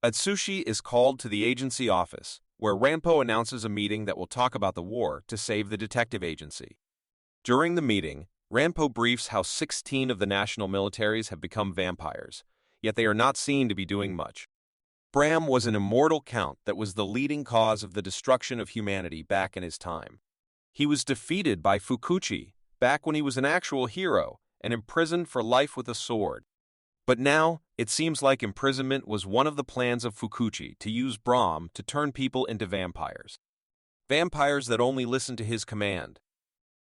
Atsushi is called to the agency office, where Rampo announces a meeting that will talk about the war to save the detective agency. During the meeting, Rampo briefs how 16 of the national militaries have become vampires, yet they are not seen to be doing much. Bran was an immortal count that was the leading cause of the destruction of humanity back in his time. He was defeated by Fukuchi back when he was an actual hero and imprisoned for life with a sword. But now, it seems like imprisonment was one of the plans of Fukuchi to use Bran to turn people into vampires. Vampires that only listen to his command.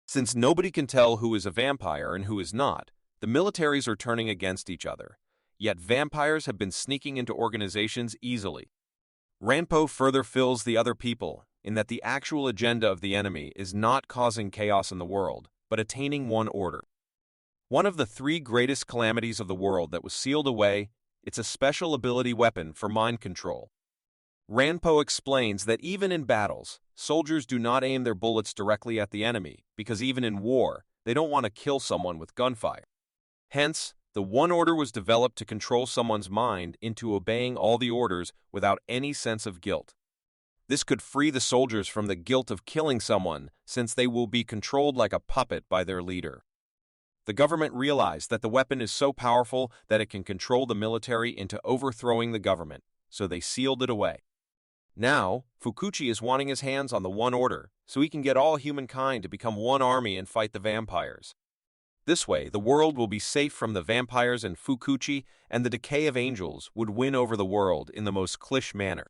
Since nobody can tell who is a vampire and who is not, the militaries are turning against each other. Yet vampires have been sneaking into organizations easily. Rampo further fills the other people in that the actual agenda of the enemy is not causing chaos in the world, but attaining one order. One of the 3 greatest calamities of the world that was sealed away, it's a special ability weapon for mind control. Rampo explains that even in battles, soldiers do not aim their bullets directly at the enemy, because even in war, they don't want to kill someone with gunfire. Hence, the one order was developed to control someone's mind into obeying all the orders without any sense of guilt. This could free the soldiers from the guilt of killing someone, since they will be controlled like a puppet by their leader. The government realized that the weapon is so powerful that it can control the military into overthrowing the government, so they sealed it away. Now, Fukuchi is wanting his hands on the one order, so he can get all humankind to become one army and fight the vampires. This way, the world will be safe from the vampires and Fukuchi, and the decay of angels would win over the world in the most cliché manner.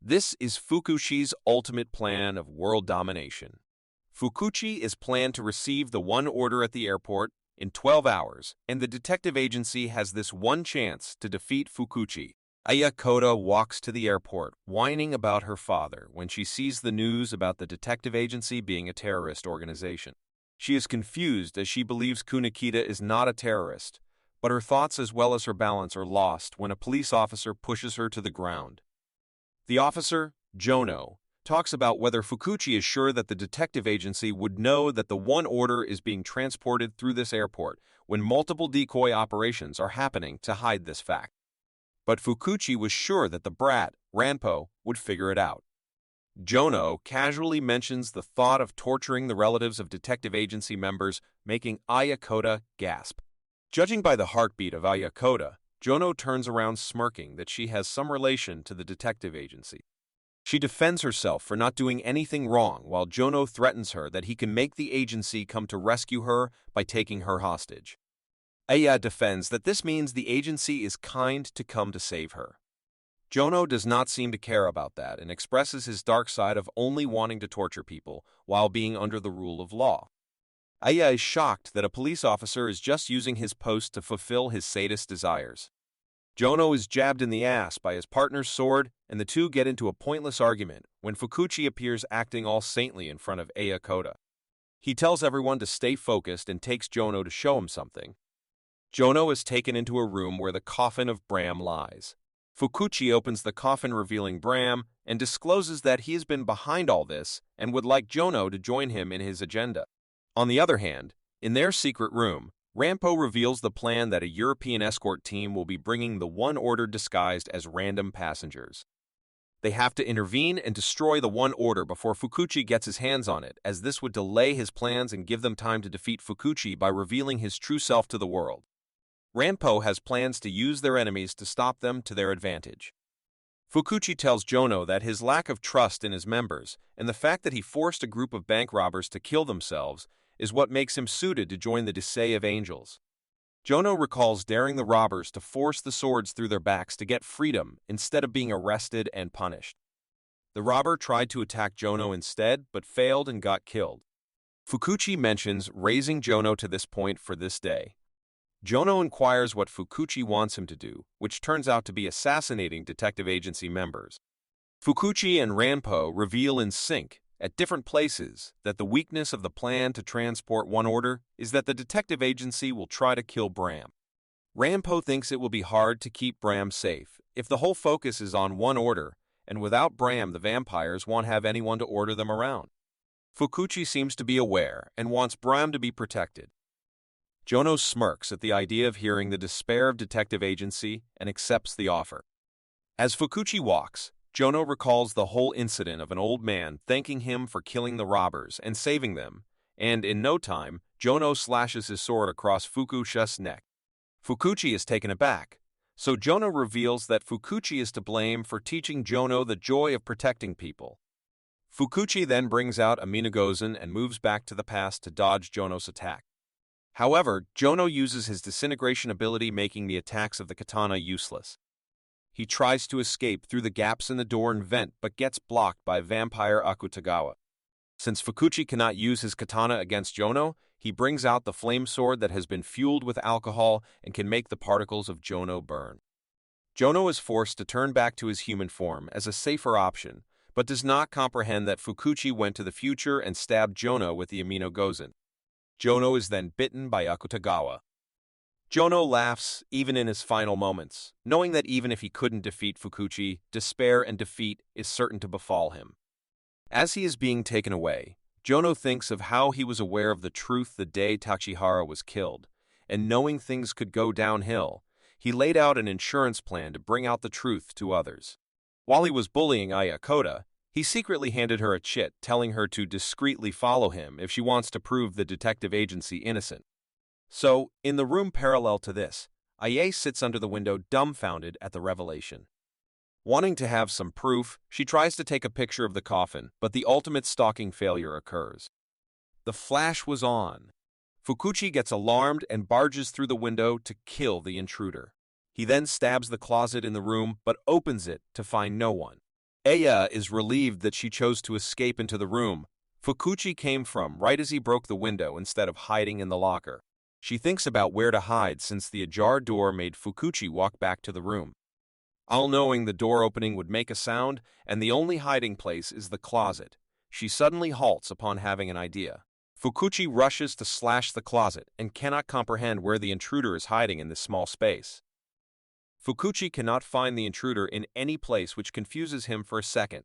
This is Fukuchi's ultimate plan of world domination. Fukuchi is planned to receive the one order at the airport in 12 hours, and the detective agency has this one chance to defeat Fukuchi. Ayakota walks to the airport, whining about her father when she sees the news about the detective agency being a terrorist organization. She is confused as she believes Kunikita is not a terrorist, but her thoughts as well as her balance are lost when a police officer pushes her to the ground. The officer, Jono, talks about whether Fukuchi is sure that the detective agency would know that the one order is being transported through this airport when multiple decoy operations are happening to hide this fact. But Fukuchi was sure that the brat, Rampo, would figure it out. Jono casually mentions the thought of torturing the relatives of detective agency members, making Ayakota gasp. Judging by the heartbeat of Ayakota, Jono turns around smirking that she has some relation to the detective agency. She defends herself for not doing anything wrong while Jono threatens her that he can make the agency come to rescue her by taking her hostage. Aya defends that this means the agency is kind to come to save her. Jono does not seem to care about that and expresses his dark side of only wanting to torture people while being under the rule of law. Aya is shocked that a police officer is just using his post to fulfill his sadist desires. Jono is jabbed in the ass by his partner's sword, and the two get into a pointless argument when Fukuchi appears acting all saintly in front of Ayakota. He tells everyone to stay focused and takes Jono to show him something. Jono is taken into a room where the coffin of Bran lies. Fukuchi opens the coffin revealing Bran and discloses that he has been behind all this and would like Jono to join him in his agenda. On the other hand, in their secret room, Rampo reveals the plan that a European escort team will be bringing the one order disguised as random passengers. They have to intervene and destroy the one order before Fukuchi gets his hands on it, as this would delay his plans and give them time to defeat Fukuchi by revealing his true self to the world. Rampo has plans to use their enemies to stop them to their advantage. Fukuchi tells Jono that his lack of trust in his members and the fact that he forced a group of bank robbers to kill themselves is what makes him suited to join the Decay of Angels. Jono recalls daring the robbers to force the swords through their backs to get freedom instead of being arrested and punished. The robber tried to attack Jono instead, but failed and got killed. Fukuchi mentions raising Jono to this point for this day. Jono inquires what Fukuchi wants him to do, which turns out to be assassinating detective agency members. Fukuchi and Rampo reveal in sync, at different places, that the weakness of the plan to transport one order is that the detective agency will try to kill Bran. Rampo thinks it will be hard to keep Bran safe if the whole focus is on one order, and without Bran the vampires won't have anyone to order them around. Fukuchi seems to be aware and wants Bran to be protected. Jono smirks at the idea of hearing the despair of detective agency and accepts the offer. As Fukuchi walks, Jono recalls the whole incident of an old man thanking him for killing the robbers and saving them, and in no time, Jono slashes his sword across Fukuchi's neck. Fukuchi is taken aback, so Jono reveals that Fukuchi is to blame for teaching Jono the joy of protecting people. Fukuchi then brings out a Minagozen and moves back to the past to dodge Jono's attack. However, Jono uses his disintegration ability, making the attacks of the katana useless. He tries to escape through the gaps in the door and vent but gets blocked by vampire Akutagawa. Since Fukuchi cannot use his katana against Jono, he brings out the flame sword that has been fueled with alcohol and can make the particles of Jono burn. Jono is forced to turn back to his human form as a safer option, but does not comprehend that Fukuchi went to the future and stabbed Jono with the Amino Gozen. Jono is then bitten by Akutagawa. Jono laughs even in his final moments, knowing that even if he couldn't defeat Fukuchi, despair and defeat is certain to befall him. As he is being taken away, Jono thinks of how he was aware of the truth the day Tachihara was killed, and knowing things could go downhill, he laid out an insurance plan to bring out the truth to others. While he was bullying Ayakota, he secretly handed her a chit telling her to discreetly follow him if she wants to prove the detective agency innocent. So, in the room parallel to this, Aye sits under the window dumbfounded at the revelation. Wanting to have some proof, she tries to take a picture of the coffin, but the ultimate stalking failure occurs. The flash was on. Fukuchi gets alarmed and barges through the window to kill the intruder. He then stabs the closet in the room but opens it to find no one. Aya is relieved that she chose to escape into the room Fukuchi came from right as he broke the window instead of hiding in the locker. She thinks about where to hide since the ajar door made Fukuchi walk back to the room. All knowing the door opening would make a sound and the only hiding place is the closet, she suddenly halts upon having an idea. Fukuchi rushes to slash the closet and cannot comprehend where the intruder is hiding in this small space. Fukuchi cannot find the intruder in any place, which confuses him for a second.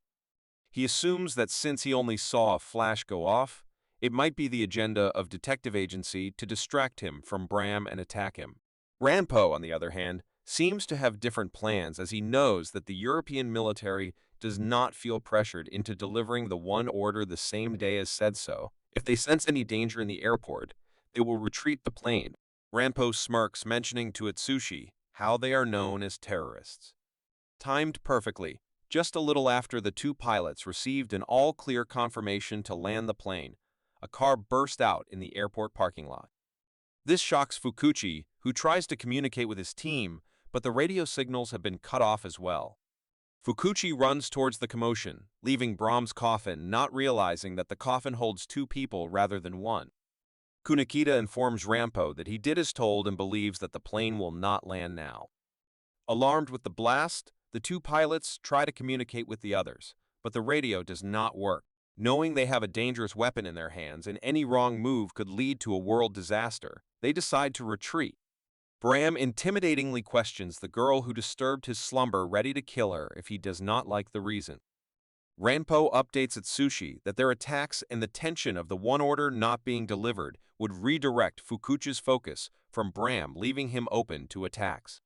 He assumes that since he only saw a flash go off, it might be the agenda of detective agency to distract him from Bran and attack him. Rampo, on the other hand, seems to have different plans as he knows that the European military does not feel pressured into delivering the one order the same day as said so. If they sense any danger in the airport, they will retreat the plane. Rampo smirks, mentioning to Atsushi how they are known as terrorists. Timed perfectly, just a little after the two pilots received an all-clear confirmation to land the plane, a car burst out in the airport parking lot. This shocks Fukuchi, who tries to communicate with his team, but the radio signals have been cut off as well. Fukuchi runs towards the commotion, leaving Bram's coffin, not realizing that the coffin holds two people rather than one. Kunikita informs Rampo that he did as told and believes that the plane will not land now. Alarmed with the blast, the two pilots try to communicate with the others, but the radio does not work. Knowing they have a dangerous weapon in their hands and any wrong move could lead to a world disaster, they decide to retreat. Bram intimidatingly questions the girl who disturbed his slumber, ready to kill her if he does not like the reason. Rampo updates Atsushi that their attacks and the tension of the one order not being delivered would redirect Fukuchi's focus from Bram, leaving him open to attacks.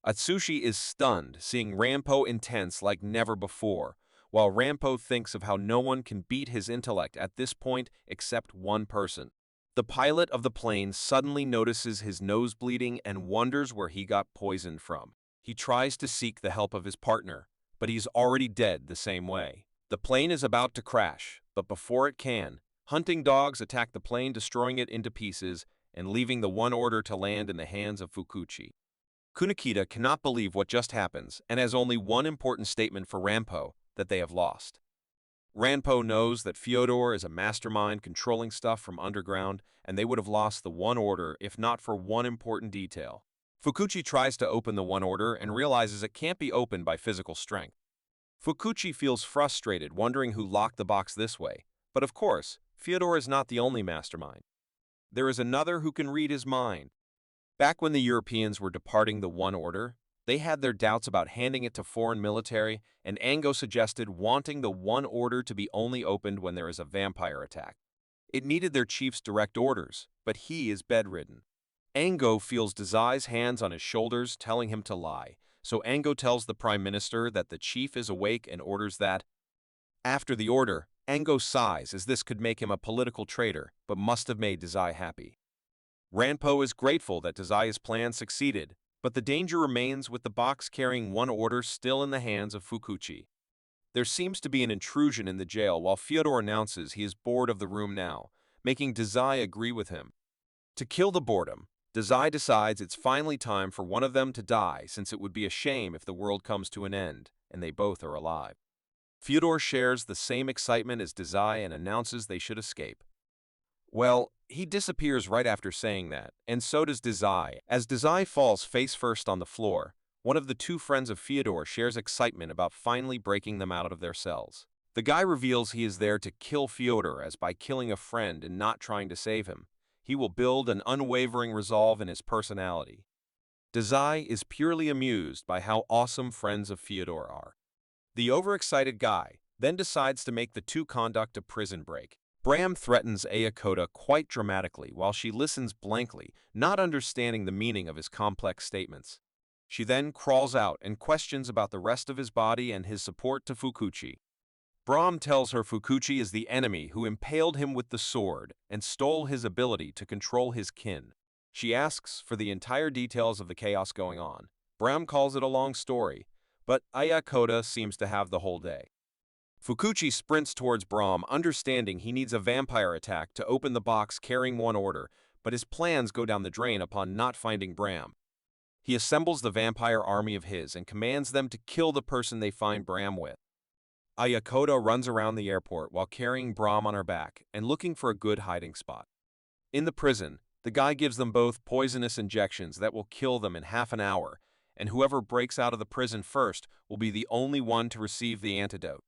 Atsushi is stunned, seeing Rampo intense like never before, while Rampo thinks of how no one can beat his intellect at this point except one person. The pilot of the plane suddenly notices his nose bleeding and wonders where he got poisoned from. He tries to seek the help of his partner, but he's already dead the same way. The plane is about to crash, but before it can, hunting dogs attack the plane, destroying it into pieces and leaving the one order to land in the hands of Fukuchi. Kunikita cannot believe what just happens and has only one important statement for Rampo, that they have lost. Rampo knows that Fyodor is a mastermind controlling stuff from underground, and they would have lost the one order if not for one important detail. Fukuchi tries to open the one order and realizes it can't be opened by physical strength. Fukuchi feels frustrated, wondering who locked the box this way, but of course, Fyodor is not the only mastermind. There is another who can read his mind. Back when the Europeans were departing the one order, they had their doubts about handing it to foreign military, and Ango suggested wanting the one order to be only opened when there is a vampire attack. It needed their chief's direct orders, but he is bedridden. Ango feels Dazai's hands on his shoulders telling him to lie, so Ango tells the Prime Minister that the chief is awake and orders that. After the order, Ango sighs as this could make him a political traitor, but must have made Dazai happy. Rampo is grateful that Dazai's plan succeeded, but the danger remains with the box carrying one order still in the hands of Fukuchi. There seems to be an intrusion in the jail while Fyodor announces he is bored of the room now, making Dazai agree with him. To kill the boredom, Dazai decides it's finally time for one of them to die since it would be a shame if the world comes to an end and they both are alive. Fyodor shares the same excitement as Dazai and announces they should escape. Well, he disappears right after saying that, and so does Dazai. As Dazai falls face first on the floor, one of the two friends of Fyodor shares excitement about finally breaking them out of their cells. The guy reveals he is there to kill Fyodor, as by killing a friend and not trying to save him, he will build an unwavering resolve in his personality. Dazai is purely amused by how awesome friends of Fyodor are. The overexcited guy then decides to make the two conduct a prison break. Bran threatens Ayakota quite dramatically while she listens blankly, not understanding the meaning of his complex statements. She then crawls out and questions about the rest of his body and his support to Fukuchi. Bran tells her Fukuchi is the enemy who impaled him with the sword and stole his ability to control his kin. She asks for the entire details of the chaos going on. Bran calls it a long story, but Ayakota seems to have the whole day. Fukuchi sprints towards Bran, understanding he needs a vampire attack to open the box carrying one order, but his plans go down the drain upon not finding Bran. He assembles the vampire army of his and commands them to kill the person they find Bran with. Ayakota runs around the airport while carrying Bran on her back and looking for a good hiding spot. In the prison, the guy gives them both poisonous injections that will kill them in half an hour, and whoever breaks out of the prison first will be the only one to receive the antidote.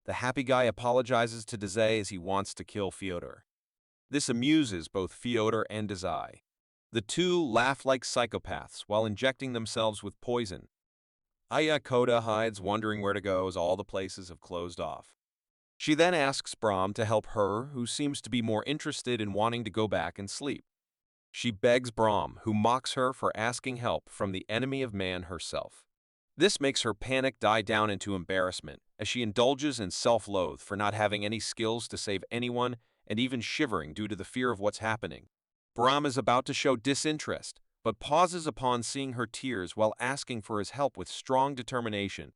The happy guy apologizes to Dazai as he wants to kill Fyodor. This amuses both Fyodor and Dazai. The two laugh like psychopaths while injecting themselves with poison. Ayakota hides, wondering where to go as all the places have closed off. She then asks Bran to help her, who seems to be more interested in wanting to go back and sleep. She begs Bran, who mocks her for asking help from the enemy of man herself. This makes her panic die down into embarrassment, as she indulges in self-loathe for not having any skills to save anyone and even shivering due to the fear of what's happening. Bran is about to show disinterest, but pauses upon seeing her tears while asking for his help with strong determination.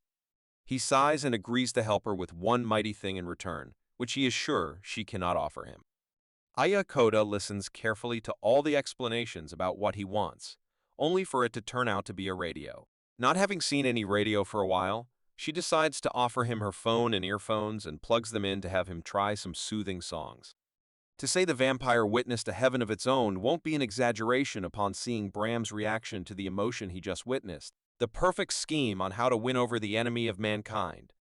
He sighs and agrees to help her with one mighty thing in return, which he is sure she cannot offer him. Ayakota listens carefully to all the explanations about what he wants, only for it to turn out to be a radio. Not having seen any radio for a while, she decides to offer him her phone and earphones and plugs them in to have him try some soothing songs. To say the vampire witnessed a heaven of its own won't be an exaggeration upon seeing Bran's reaction to the emotion he just witnessed. The perfect scheme on how to win over the enemy of mankind.